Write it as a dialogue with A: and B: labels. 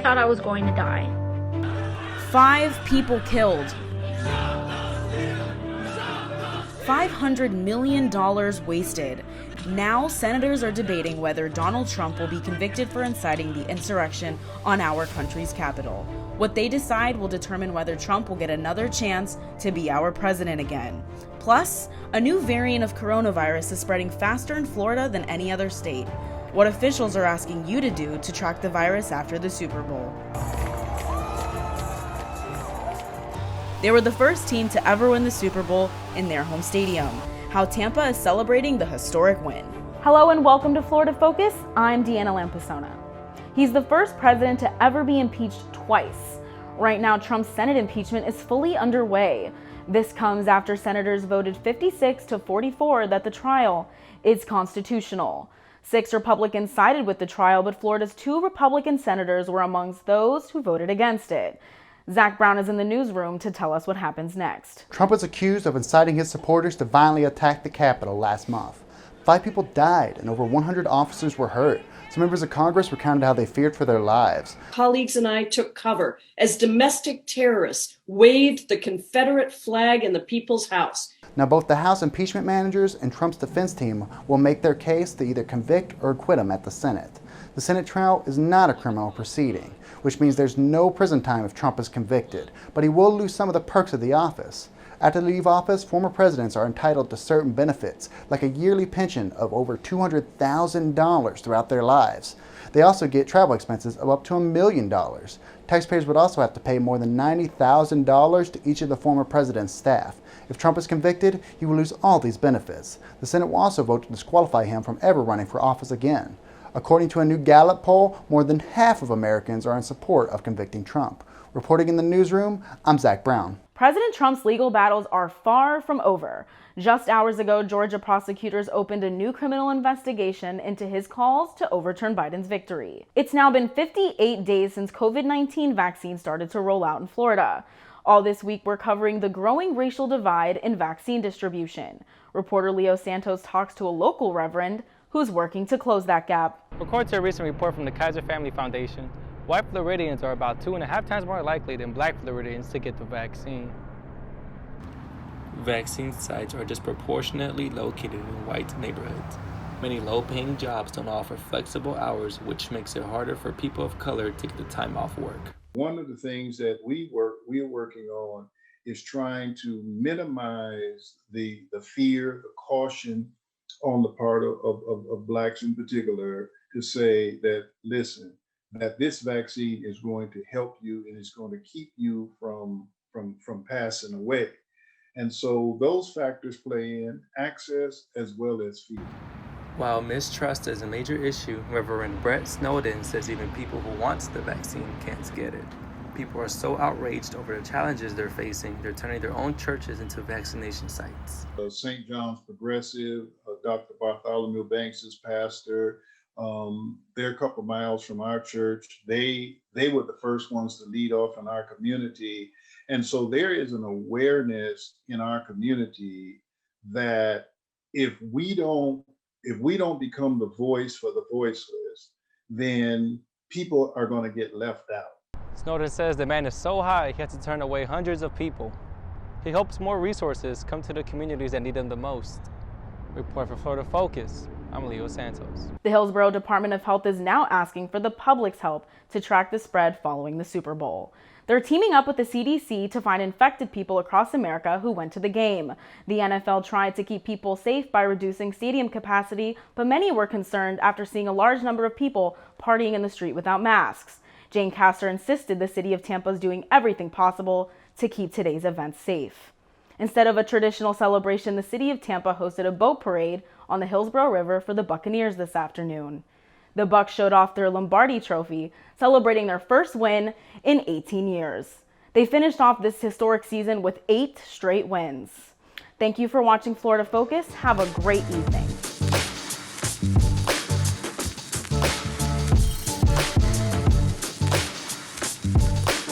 A: thought I was going to die.
B: 5 people killed. $500 million wasted. Now, senators are debating whether Donald Trump will be convicted for inciting the insurrection on our country's capital. What they decide will determine whether Trump will get another chance to be our president again. Plus, a new variant of coronavirus is spreading faster in Florida than any other state. What officials are asking you to do to track the virus after the Super Bowl. They were the first team to ever win the Super Bowl in their home stadium. How Tampa is celebrating the historic win. Hello and welcome to Florida Focus. I'm Deanna Lampasona. He's the first president to ever be impeached twice. Right now, Trump's Senate impeachment is fully underway. This comes after senators voted 56 to 44 that the trial is constitutional. 6 Republicans sided with the trial, but Florida's 2 Republican senators were amongst those who voted against it. Zach Brown is in the newsroom to tell us what happens next.
C: Trump was accused of inciting his supporters to violently attack the Capitol last month. 5 people died and over 100 officers were hurt. Some members of Congress recounted how they feared for their lives.
D: Colleagues and I took cover as domestic terrorists waved the Confederate flag in the People's House.
C: Now both the House impeachment managers and Trump's defense team will make their case to either convict or acquit him at the Senate. The Senate trial is not a criminal proceeding, which means there's no prison time if Trump is convicted, but he will lose some of the perks of the office. After they leave office, former presidents are entitled to certain benefits, like a yearly pension of over $200,000 throughout their lives. They also get travel expenses of up to $1 million. Taxpayers would also have to pay more than $90,000 to each of the former president's staff. If Trump is convicted, he will lose all these benefits. The Senate will also vote to disqualify him from ever running for office again. According to a new Gallup poll, more than half of Americans are in support of convicting Trump. Reporting in the newsroom, I'm Zach Brown.
B: President Trump's legal battles are far from over. Just hours ago, Georgia prosecutors opened a new criminal investigation into his calls to overturn Biden's victory. It's now been 58 days since COVID-19 vaccines started to roll out in Florida. All this week, we're covering the growing racial divide in vaccine distribution. Reporter Leo Santos talks to a local reverend who's working to close that gap.
E: According to a recent report from the Kaiser Family Foundation, white Floridians are about 2.5 times more likely than black Floridians to get the vaccine.
F: Vaccine sites are disproportionately located in white neighborhoods. Many low-paying jobs don't offer flexible hours, which makes it harder for people of color to get the time off work.
G: One of the things that we are working on is trying to minimize the fear, the caution on the part of blacks in particular, to say that, listen, that this vaccine is going to help you and it's going to keep you from passing away. And so those factors play in, access as well as fear.
F: While mistrust is a major issue, Reverend Brett Snowden says even people who want the vaccine can't get it. People are so outraged over the challenges they're facing, they're turning their own churches into vaccination sites.
G: St. John's Progressive, Dr. Bartholomew Banks' pastor, they're a couple miles from our church. They were the first ones to lead off in our community. And so there is an awareness in our community that if we don't become the voice for the voiceless, then people are going to get left out.
E: Snowden says demand is so high, he has to turn away hundreds of people. He hopes more resources come to the communities that need them the most. Report for Florida Focus, I'm Leo Santos.
B: The Hillsborough Department of Health is now asking for the public's help to track the spread following the Super Bowl. They're teaming up with the CDC to find infected people across America who went to the game. The NFL tried to keep people safe by reducing stadium capacity, but many were concerned after seeing a large number of people partying in the street without masks. Jane Castor insisted the city of Tampa is doing everything possible to keep today's events safe. Instead of a traditional celebration, the city of Tampa hosted a boat parade on the Hillsborough River for the Buccaneers this afternoon. The Bucs showed off their Lombardi trophy, celebrating their first win in 18 years. They finished off this historic season with 8 straight wins. Thank you for watching Florida Focus. Have a great evening.